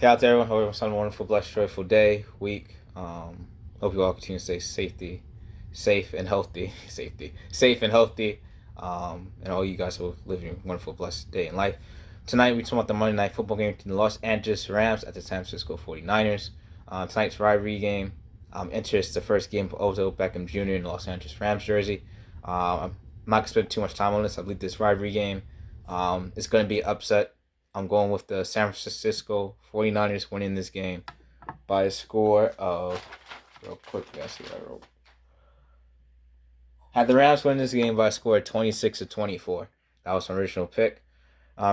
Hey out there, everyone. Hope everyone's having a wonderful, blessed, joyful day, week. Hope you all continue to stay safe and healthy. Safe and healthy. And all you guys will live your wonderful, blessed day in life. Tonight, we talk about the Monday Night Football game between the Los Angeles Rams at the San Francisco 49ers. Tonight's rivalry game enters the first game for Odell Beckham Jr. in the Los Angeles Rams jersey. I'm not going to spend too much time on this. I believe this rivalry game is going to be upset. I'm going with the San Francisco 49ers winning this game by a score of, real quick, I see what I wrote. Had the Rams win this game by a score of 26-24. That was my original pick.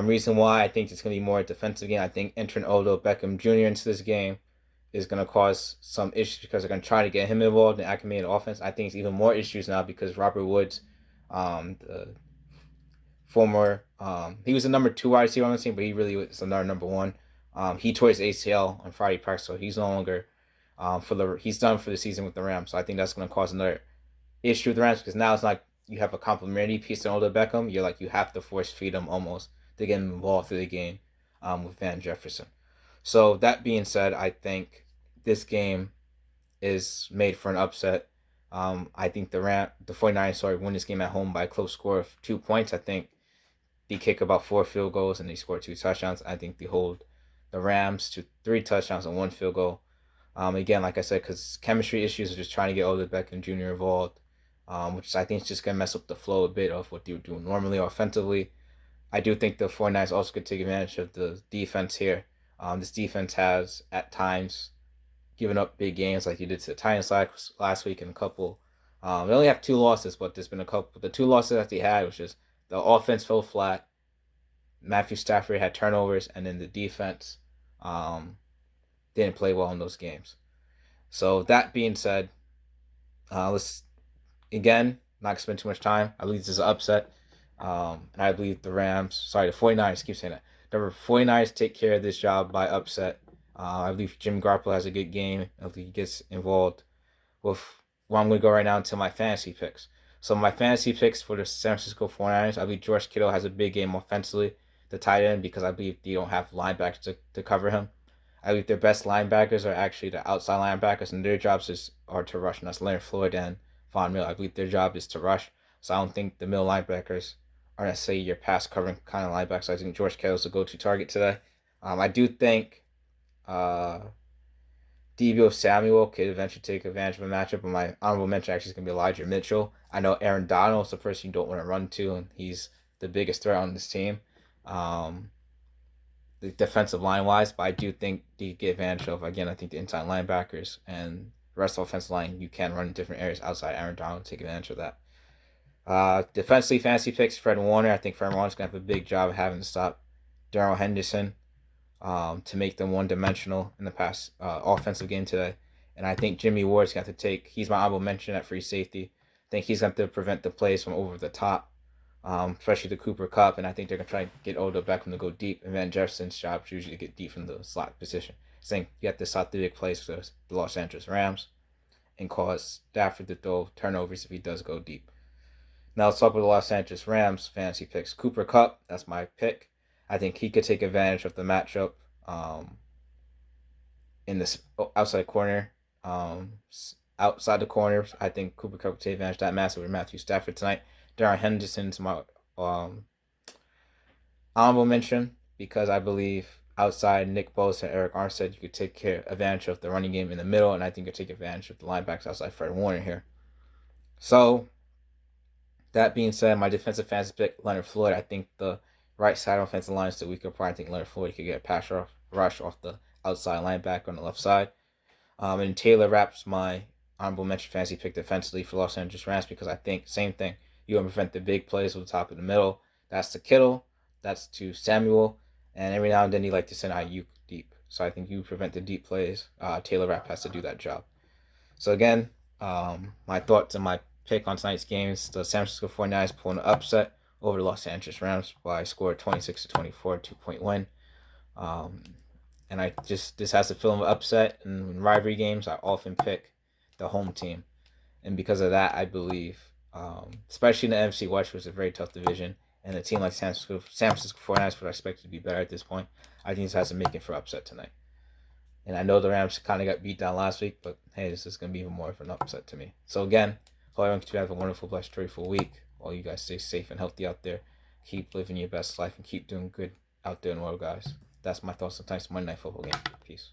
Reason why I think it's going to be more a defensive game. I think entering Odell Beckham Jr. into this game is going to cause some issues because they're going to try to get him involved in acclimating offense. I think it's even more issues now because Robert Woods, the former, he was the number 2 wide receiver on the team, but he really was another number 1. He tore his ACL on Friday practice, so he's no longer he's done for the season with the Rams. So I think that's going to cause another issue with the Rams because now it's like you have a complementary piece in Odell Beckham. You have to force feed him almost to get him involved through the game with Van Jefferson. So that being said, I think this game is made for an upset. I think the 49ers win this game at home by a close score of 2 points. I think they kick about 4 field goals and they score 2 touchdowns. I think they hold the Rams to 3 touchdowns and 1 field goal. Again, like I said, because chemistry issues are just trying to get Odell Beckham Jr. involved, which I think is just going to mess up the flow a bit of what they were doing normally offensively. I do think the 49ers also could take advantage of the defense here. This defense has, at times, given up big games like you did to the Titans last week and a couple. They only have 2 losses, but there's been a couple. The 2 losses that they had was just the offense fell flat. Matthew Stafford had turnovers, and then the defense didn't play well in those games. So that being said, let's again not spend too much time. I believe this is an upset, and I believe the 49ers. Keep saying that. The 49ers take care of this job by upset. I believe Jimmy Garoppolo has a good game. I believe he gets involved with. Well, I'm going to go right now into my fantasy picks. So my fantasy picks for the San Francisco 49ers, I believe George Kittle has a big game offensively, the tight end, because I believe they don't have linebackers to cover him. I believe their best linebackers are actually the outside linebackers, and their jobs are to rush, and that's Leonard Floyd and Von Miller. I believe their job is to rush, so I don't think the middle linebackers are necessarily your pass covering kind of linebackers. So I think George Kittle is the go-to target today. I do think Debo Samuel could eventually take advantage of a matchup, but my honorable mention actually is going to be Elijah Mitchell. I know Aaron Donald is the person you don't want to run to, and he's the biggest threat on this team, the defensive line wise. But I do think they get advantage of, again, I think the inside linebackers and the rest of the offensive line, you can run in different areas outside Aaron Donald to take advantage of that. Defensively, fantasy picks, Fred Warner. I think Fred Warner's going to have a big job of having to stop Darrell Henderson to make them one-dimensional in the past offensive game today. And I think Jimmy Ward's got to he's my honorable mention at free safety. I think he's got to prevent the plays from over the top, especially the Cooper Kupp. And I think they're going to try to get Odell Beckham to go deep. And Van Jefferson's job is usually to get deep from the slot position. I think you have to stop the big plays for the Los Angeles Rams and cause Stafford to throw turnovers if he does go deep. Now let's talk about the Los Angeles Rams fantasy picks. Cooper Kupp, that's my pick. I think he could take advantage of the matchup in this outside corner. Outside the corners, I think Cooper Kupp could take advantage of that matchup with Matthew Stafford tonight. Darrell Henderson's my honorable mention because I believe outside Nick Bosa and Eric Armstead, you could take advantage of the running game in the middle, and I think you could take advantage of the linebackers outside Fred Warner here. So, that being said, my defensive fantasy pick, Leonard Floyd, I think the right side offensive line is the weaker part. I think Leonard Floyd could get a pass rush off the outside linebacker on the left side. And Taylor Rapp's my honorable mention fantasy pick defensively for Los Angeles Rams because I think, same thing, you want to prevent the big plays with the top of the middle. That's to Kittle, that's to Samuel, and every now and then you like to send Ayuk deep. So I think you prevent the deep plays. Taylor Rapp has to do that job. So again, my thoughts and my pick on tonight's games, the San Francisco 49ers pulling an upset over the Los Angeles Rams by a score of 26-24, 2-point win. And this has the feeling of upset. And in rivalry games, I often pick the home team. And because of that, I believe, especially in the NFC West, which is a very tough division, and a team like San Francisco 49ers would expect to be better at this point, I think this has to make it for upset tonight. And I know the Rams kind of got beat down last week, but hey, this is going to be even more of an upset to me. So again, hope everyone can have a wonderful, blessed, joyful week. All you guys stay safe and healthy out there. Keep living your best life and keep doing good out there in the world, guys. That's my thoughts on tonight's Monday Night Football game. Peace.